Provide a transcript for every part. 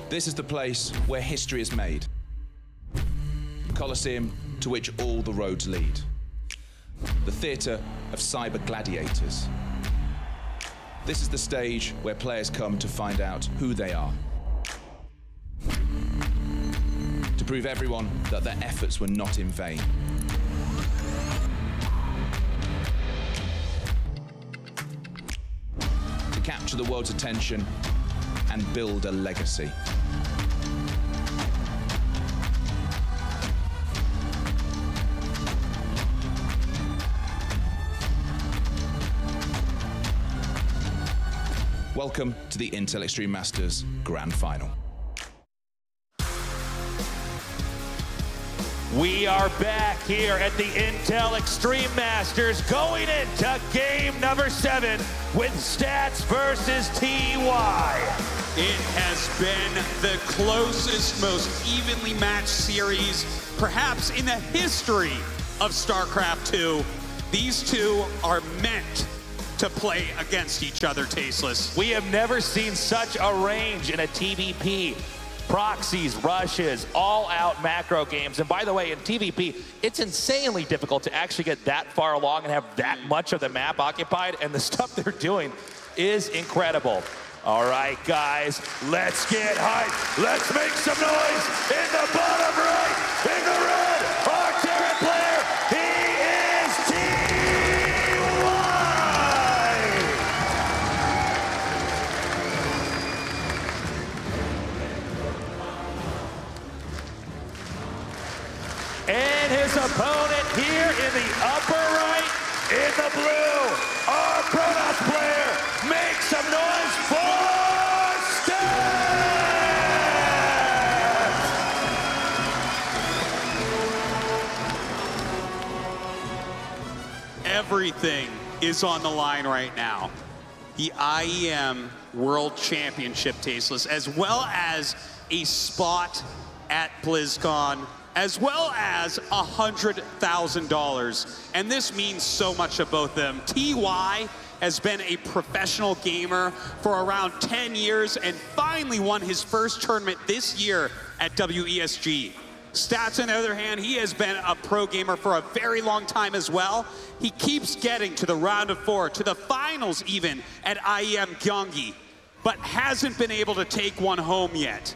This is the place where history is made. Coliseum to which all the roads lead. The theatre of cyber gladiators. This is the stage where players come to find out who they are. To prove everyone that their efforts were not in vain. To capture the world's attention and build a legacy. Welcome to the Intel Extreme Masters Grand Final. We are back here at the Intel Extreme Masters going into game number 7 with Stats versus TY. It has been the closest, most evenly matched series, perhaps in the history of StarCraft II. These two are meant to play against each other, Tasteless. We have never seen such a range in a TVP. Proxies, rushes, all-out macro games. And by the way, in TVP, it's insanely difficult to actually get that far along and have that much of the map occupied, and the stuff they're doing is incredible. All right, guys, let's get hyped. Let's make some noise in the bottom right, in the red, our Terran player, he is TY! And his opponent here in the upper right, in the blue, our Protoss player, make some noise for Stats! Everything is on the line right now. The IEM World Championship, Tasteless, as well as a spot at BlizzCon, as well as $100,000. And this means so much of both of them. TY has been a professional gamer for around 10 years and finally won his first tournament this year at WESG. Stats, on the other hand, he has been a pro gamer for a very long time as well. He keeps getting to the round of 4, to the finals even at IEM Gyeonggi, but hasn't been able to take one home yet.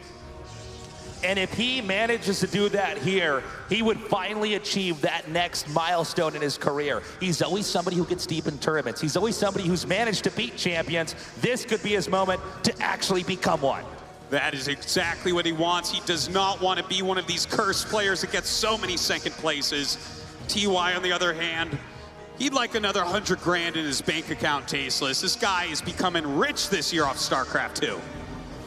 And if he manages to do that here, he would finally achieve that next milestone in his career. He's always somebody who gets deep in tournaments. He's always somebody who's managed to beat champions. This could be his moment to actually become one. That is exactly what he wants. He does not want to be one of these cursed players that gets so many second places. TY, on the other hand, he'd like another 100 grand in his bank account, Tasteless. This guy is becoming rich this year off StarCraft II.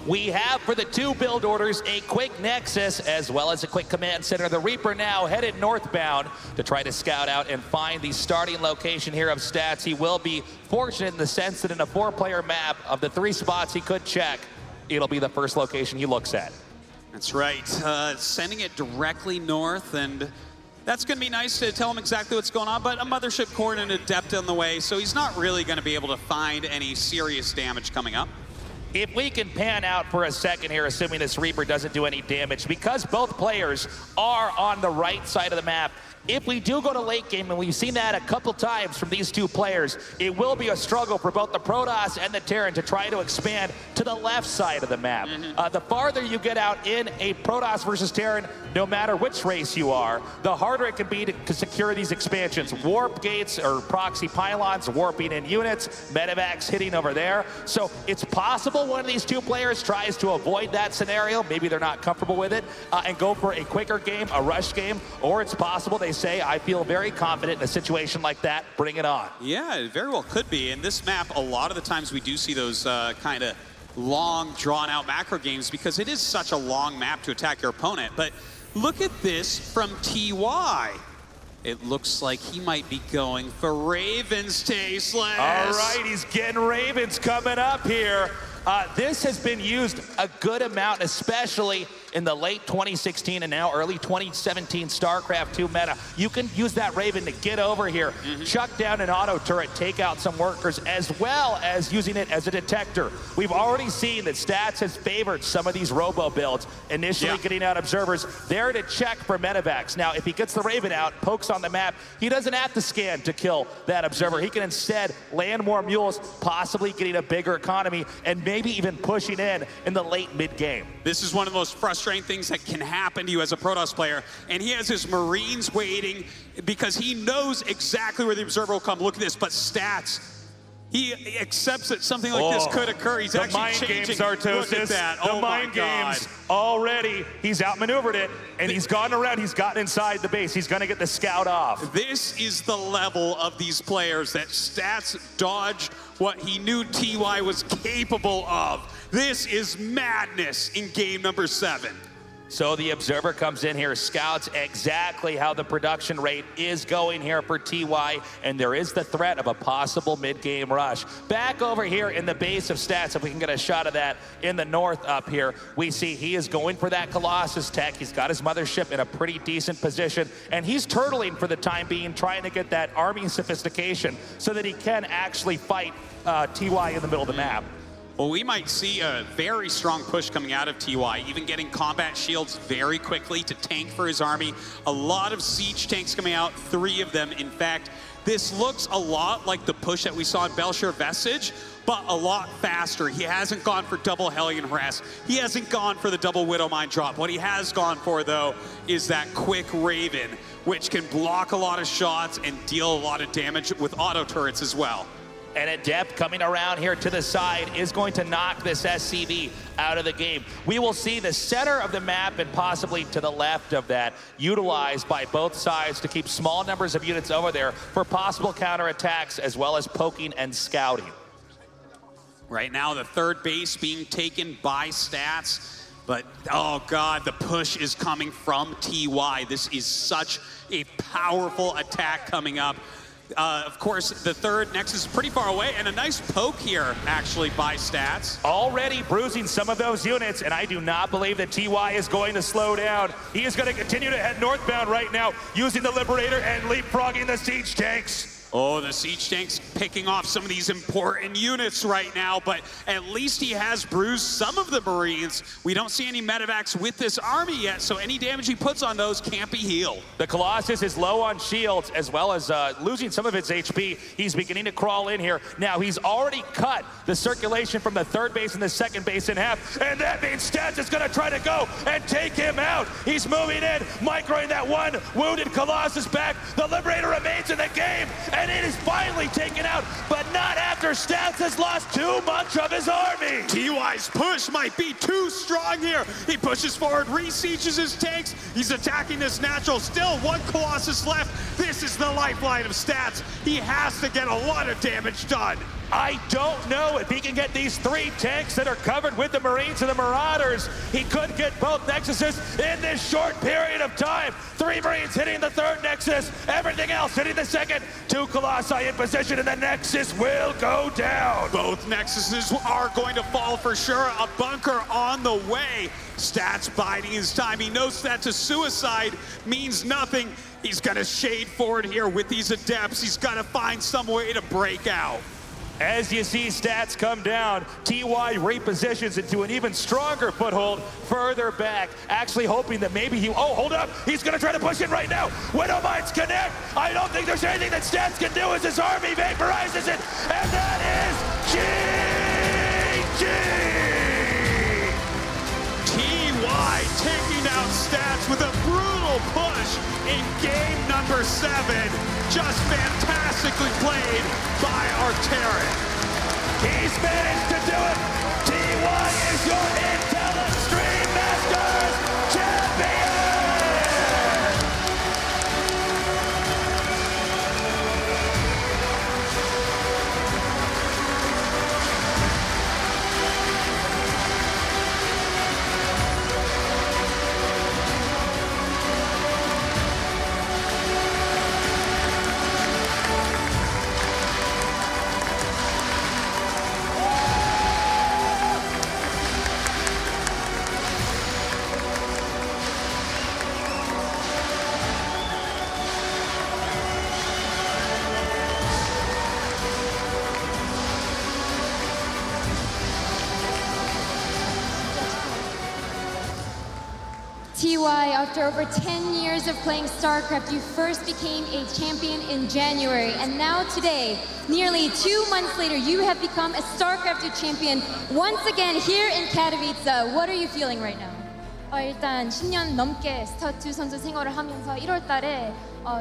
We have for the 2 build orders a quick Nexus as well as a quick command center. The Reaper now headed northbound to try to scout out and find the starting location here of Stats. He will be fortunate in the sense that in a 4-player map of the 3 spots he could check, it'll be the first location he looks at. That's right, sending it directly north, and that's going to be nice to tell him exactly what's going on, but a mothership core and an adept on the way, so he's not really going to be able to find any serious damage coming up. If we can pan out for a second here, assuming this Reaper doesn't do any damage, because both players are on the right side of the map, if we do go to late game, and we've seen that a couple times from these 2 players, it will be a struggle for both the Protoss and the Terran to try to expand to the left side of the map. The farther you get out in a Protoss versus Terran, no matter which race you are, the harder it can be to secure these expansions. Warp gates or proxy pylons warping in units, medevacs hitting over there. So it's possible one of these 2 players tries to avoid that scenario. Maybe they're not comfortable with it and go for a quicker game, a rush game, or it's possible they say, I feel very confident in a situation like that, bring it on. Yeah, it very well could be. In this map, a lot of the times we do see those kind of long, drawn-out macro games because it is such a long map to attack your opponent. But look at this from TY. It looks like he might be going for Ravens, Tasteless. All right, he's getting Ravens coming up here. This has been used a good amount, especially in the late 2016 and now early 2017 StarCraft II meta. You can use that Raven to get over here, chuck down an auto turret, take out some workers, as well as using it as a detector. We've already seen that Stats has favored some of these robo builds, initially getting out observers there to check for medevacs. Now, if he gets the Raven out, pokes on the map, he doesn't have to scan to kill that observer. He can instead land more mules, possibly getting a bigger economy, and maybe even pushing in the late mid-game. This is one of the most frustrating things that can happen to you as a Protoss player, and he has his Marines waiting because he knows exactly where the observer will come. Look at this, but Stats, he accepts that something like this could occur. He's actually changing. Look at that. The mind games already. He's outmaneuvered it, and he's gone around. He's gotten inside the base. He's going to get the scout off. This is the level of these players that Stats dodged what he knew TY was capable of. This is madness in game number 7. So the observer comes in here, scouts exactly how the production rate is going here for TY, and there is the threat of a possible mid-game rush. Back over here in the base of Stats, if we can get a shot of that in the north up here, we see he is going for that Colossus tech. He's got his mothership in a pretty decent position, and he's turtling for the time being, trying to get that arming sophistication so that he can actually fight TY in the middle of the map. Well, we might see a very strong push coming out of TY, even getting combat shields very quickly to tank for his army. A lot of siege tanks coming out, 3 of them. In fact, this looks a lot like the push that we saw in Belshire Vestige, but a lot faster. He hasn't gone for double Hellion Harass. He hasn't gone for the double Widowmine drop. What he has gone for, though, is that quick Raven, which can block a lot of shots and deal a lot of damage with auto turrets as well. And Adept coming around here to the side is going to knock this SCV out of the game. We will see the center of the map and possibly to the left of that utilized by both sides to keep small numbers of units over there for possible counterattacks as well as poking and scouting. Right now, the third base being taken by Stats. But, oh God, the push is coming from TY. This is such a powerful attack coming up. Of course, the third Nexus is pretty far away, and a nice poke here, actually, by Stats. Already bruising some of those units, and I do not believe that TY is going to slow down. He is going to continue to head northbound right now, using the Liberator and leapfrogging the siege tanks. Oh, the siege tank's picking off some of these important units right now, but at least he has bruised some of the Marines. We don't see any medevacs with this army yet, so any damage he puts on those can't be healed. The Colossus is low on shields, as well as losing some of its HP. He's beginning to crawl in here. Now, he's already cut the circulation from the third base and the second base in half, and that means Stats is going to try to go and take him out. He's moving in, microing that one wounded Colossus back. The Liberator remains in the game, and it is finally taken out, but not after Stats has lost too much of his army. TY's push might be too strong here. He pushes forward, re-sieges his tanks. He's attacking this natural. Still one Colossus left. This is the lifeline of Stats. He has to get a lot of damage done. I don't know if he can get these 3 tanks that are covered with the Marines and the Marauders. He could get both Nexuses in this short period of time. 3 Marines hitting the third Nexus, everything else hitting the second. 2 Colossi in position, and the Nexus will go down. Both Nexuses are going to fall for sure. A bunker on the way. Stats biding his time. He knows that to suicide means nothing. He's got to shade forward here with these Adepts. He's got to find some way to break out. As you see Stats come down, TY repositions into an even stronger foothold further back, actually hoping that maybe he, oh, hold up, he's gonna try to push in right now. Widowmines connect. I don't think there's anything that Stats can do as his army vaporizes it, and that is GG! TY taking out Stats with a brutal push in game number 7. Just fantastically played by Arcturian. He's managed to do it. TY is your Intel Extreme Masters champion! TY, after over 10 years of playing StarCraft, you first became a champion in January. And now today, nearly 2 months later, you have become a StarCraft II champion once again here in Katowice. What are you feeling right now? 일단 10년 넘게 스타2 선수 생활을 하면서 1월 달에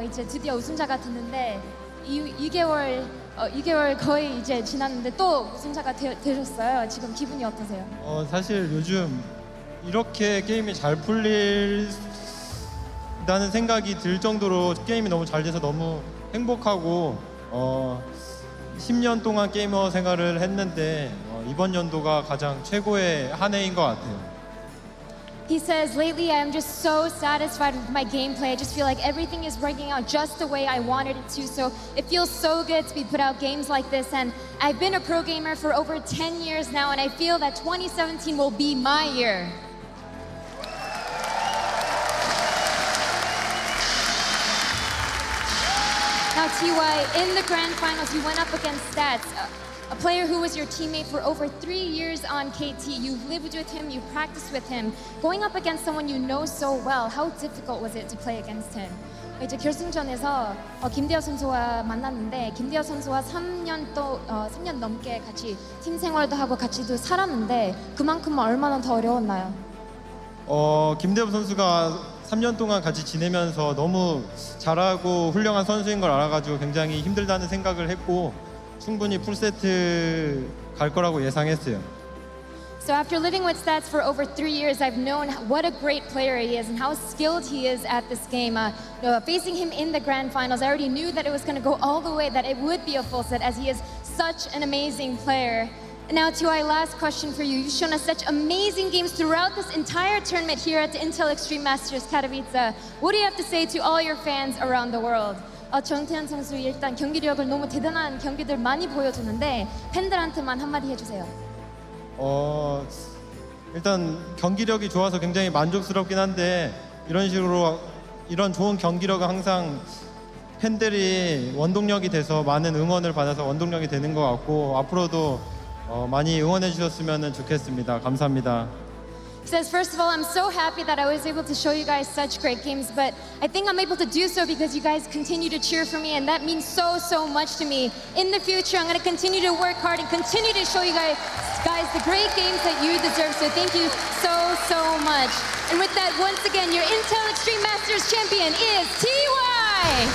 이제 드디어 우승자가 됐는데 6개월 거의 이제 지났는데 또 우승자가 되셨어요. 지금 기분이 어떠세요? 사실 요즘 이렇게 게임이 잘 풀린다는 생각이 들 정도로 게임이 너무 잘 돼서 너무 행복하고 10년 동안 게이머 생활을 했는데 이번 연도가 가장 최고의 한 해인 것 같아요. He says, lately I'm just so satisfied with my gameplay. I just feel like everything is working out just the way I wanted it to. So it feels so good to be put out games like this. And I've been a pro gamer for over 10 years now, and I feel that 2017 will be my year. Now, TY, in the grand finals, you went up against Stats, a player who was your teammate for over 3 years on KT. You lived with him, you practiced with him. Going up against someone you know so well, how difficult was it to play against him? 이제 결승전에서 김대엽 선수와 만났는데 김대엽 선수와 3년 넘게 같이 팀 생활도 하고 같이도 살았는데 그만큼 얼마나 더 어려웠나요? 김대엽 선수가 3년 동안 같이 지내면서 너무 잘하고 훌륭한 선수인 걸 알아가지고 굉장히 힘들다는 생각을 했고 충분히 풀세트 갈 거라고 예상했어요. So after living with Stats for over 3 years, I've known what a great player he is and how skilled he is at this game. Facing him in the grand finals, I already knew that it was going to go all the way, that it would be a full set as he is such an amazing player. Now, TY, last question for you. You've shown us such amazing games throughout this entire tournament here at the Intel Extreme Masters Katowice. What do you have to say to all your fans around the world? 정태현 선수 일단 경기력을 너무 대단한 경기들 많이 보여주는데 팬들한테만 한마디 해주세요. 일단 경기력이 좋아서 굉장히 만족스럽긴 한데 이런 식으로 이런 좋은 경기력은 항상 팬들이 원동력이 돼서 많은 응원을 받아서 원동력이 되는 것 같고 앞으로도 많이 응원해 주셨으면 좋겠습니다. 감사합니다. He says, first of all, I'm so happy that I was able to show you guys such great games, but I think I'm able to do so because you guys continue to cheer for me, and that means so much to me. In the future, I'm going to continue to work hard and continue to show you guys the great games that you deserve, so thank you so much. And with that, once again, your Intel Extreme Masters champion is TY!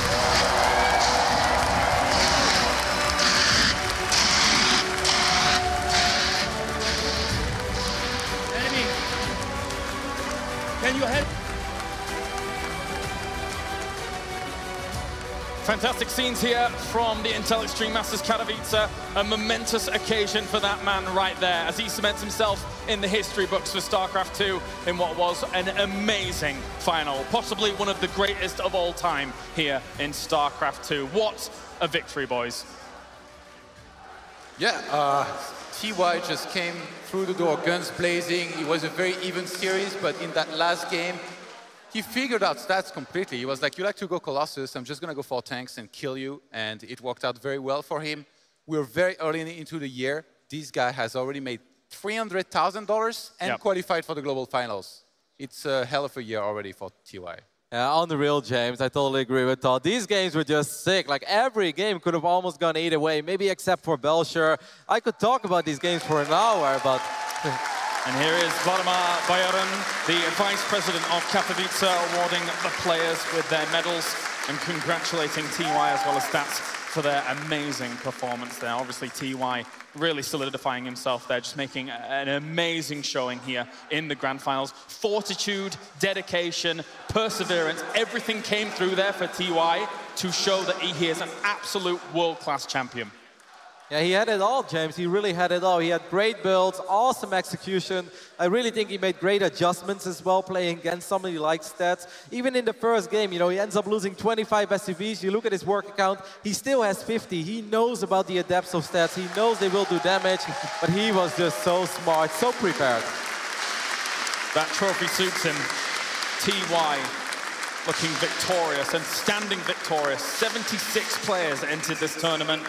Can you help? Fantastic scenes here from the Intel Extreme Masters Katowice. A momentous occasion for that man right there as he cements himself in the history books for StarCraft II in what was an amazing final. Possibly one of the greatest of all time here in StarCraft II. What a victory, boys. Yeah, TY just came through the door, guns blazing. It was a very even series, but in that last game, he figured out Stats completely. He was like, you like to go Colossus, I'm just going to go for tanks and kill you. And it worked out very well for him. We're very early into the year. This guy has already made $300,000 and qualified for the Global Finals. It's a hell of a year already for TY. Yeah, on the real, James, I totally agree with Todd. These games were just sick. Like, every game could have almost gone either way, maybe except for Belcher. I could talk about these games for an hour, but... And here is Vladimir Bayarin, the Vice President of Katowice, awarding the players with their medals and congratulating TY as well as Stats for their amazing performance there. Obviously, TY really solidifying himself there, just making an amazing showing here in the grand finals. Fortitude, dedication, perseverance, everything came through there for TY to show that he is an absolute world-class champion. Yeah, he had it all, James. He really had it all. He had great builds, awesome execution. I really think he made great adjustments as well, playing against somebody like Stats. Even in the first game, you know, he ends up losing 25 SCVs. You look at his work account, he still has 50. He knows about the adepts of Stats. He knows they will do damage, but he was just so smart, so prepared. That trophy suits him. TY looking victorious and standing victorious. 76 players entered this tournament.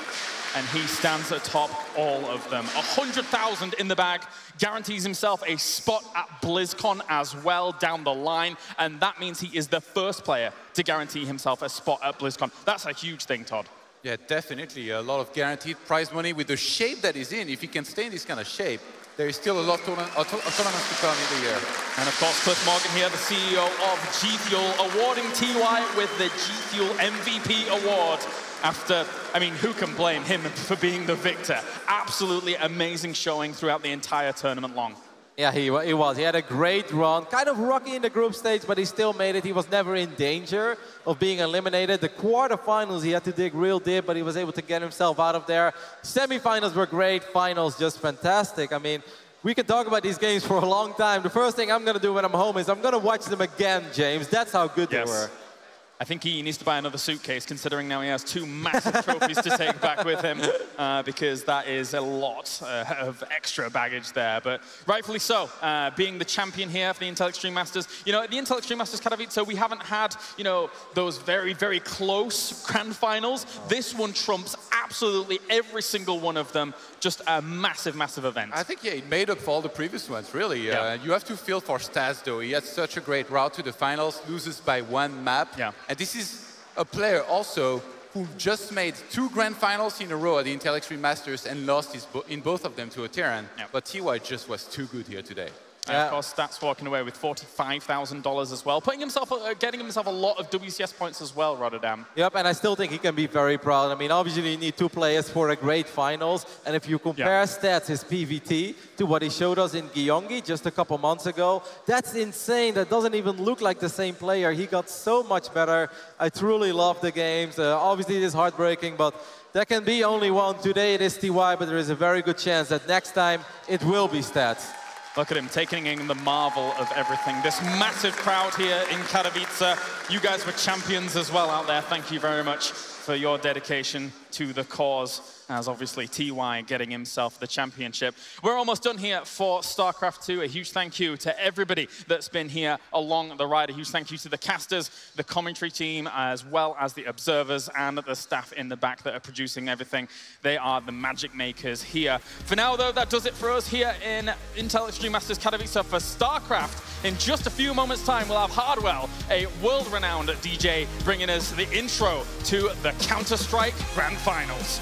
and he stands atop all of them. 100,000 in the bag, guarantees himself a spot at BlizzCon as well down the line, and that means he is the first player to guarantee himself a spot at BlizzCon. That's a huge thing, Todd. Yeah, definitely. A lot of guaranteed prize money with the shape that he's in. If he can stay in this kind of shape, there is still a lot of tournaments to come in the year. And of course, Cliff Morgan here, the CEO of G Fuel, awarding TY with the G Fuel MVP award. After, I mean, who can blame him for being the victor? Absolutely amazing showing throughout the entire tournament long. Yeah, he was. He had a great run. Kind of rocky in the group stage, but he still made it. He was never in danger of being eliminated. The quarterfinals, he had to dig real deep, but he was able to get himself out of there. Semifinals were great. Finals, just fantastic. I mean, we can talk about these games for a long time. The first thing I'm going to do when I'm home is I'm going to watch them again, James. That's how good they were. I think he needs to buy another suitcase, considering now he has 2 massive trophies to take back with him, because that is a lot of extra baggage there. But rightfully so, being the champion here for the Intel Extreme Masters. You know, at the Intel Extreme Masters Katowice, we haven't had, you know, those very, very close grand finals. This one trumps absolutely every single one of them. Just a massive, massive event. I think, yeah, it made up for all the previous ones, really. You have to feel for Stats, though. He had such a great route to the finals, loses by 1 map. Yeah. And this is a player also who just made 2 grand finals in a row at the Intel Extreme Masters and lost in both of them to a Terran. Yeah. But TY just was too good here today. And of course, Stats walking away with $45,000 as well, getting himself a lot of WCS points as well, Rotterdam. Yep, and I still think he can be very proud. I mean, obviously you need 2 players for a great finals, and if you compare Stats, his PvT, to what he showed us in Gyeonggi just a couple months ago, that's insane. That doesn't even look like the same player. He got so much better. I truly love the games. Obviously, it is heartbreaking, but there can be only one. Today it is TY, but there is a very good chance that next time it will be Stats. Look at him taking in the marvel of everything. This massive crowd here in Katowice. You guys were champions as well out there. Thank you very much for your dedication to the cause, as obviously TY getting himself the championship. We're almost done here for StarCraft II. A huge thank you to everybody that's been here along the ride. A huge thank you to the casters, the commentary team, as well as the observers and the staff in the back that are producing everything. They are the magic makers here. For now, though, that does it for us here in Intel Extreme Masters Katowice for StarCraft. In just a few moments' time, we'll have Hardwell, a world-renowned DJ, bringing us the intro to the Counter-Strike Grand Finals.